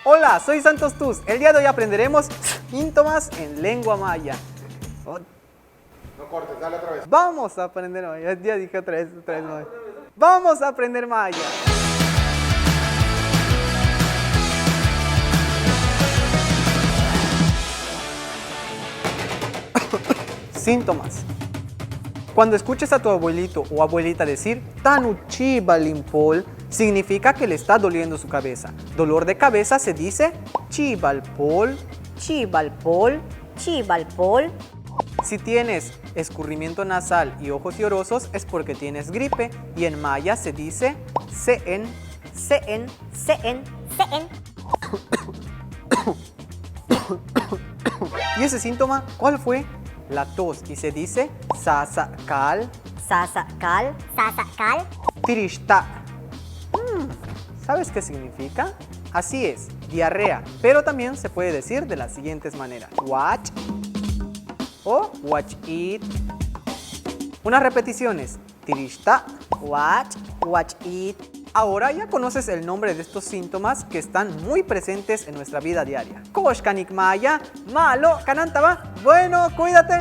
Hola, soy Santos Tus. El día de hoy aprenderemos síntomas en lengua maya. No cortes, dale otra vez. Vamos a aprender maya. Ya dije otra vez maya. Vamos a aprender maya. Síntomas. Cuando escuches a tu abuelito o abuelita decir Tanu chibalimpol, significa que le está doliendo su cabeza. Dolor de cabeza se dice chibalpol. Chibalpol, chibalpol. Si tienes escurrimiento nasal y ojos llorosos es porque tienes gripe y en maya se dice seen. Seen, seen, seen. ¿Y ese síntoma cuál fue? La tos y se dice sasakal, Sasakal, sasakal. tirishta. ¿Sabes qué significa? Así es, diarrea, pero también se puede decir de las siguientes maneras. Watch o watch it. Unas repeticiones. Tirishta, Watch, watch it. ahora ya conoces el nombre de estos síntomas que están muy presentes en nuestra vida diaria. Koshkanik maya, malo, kanantaba, bueno, cuídate.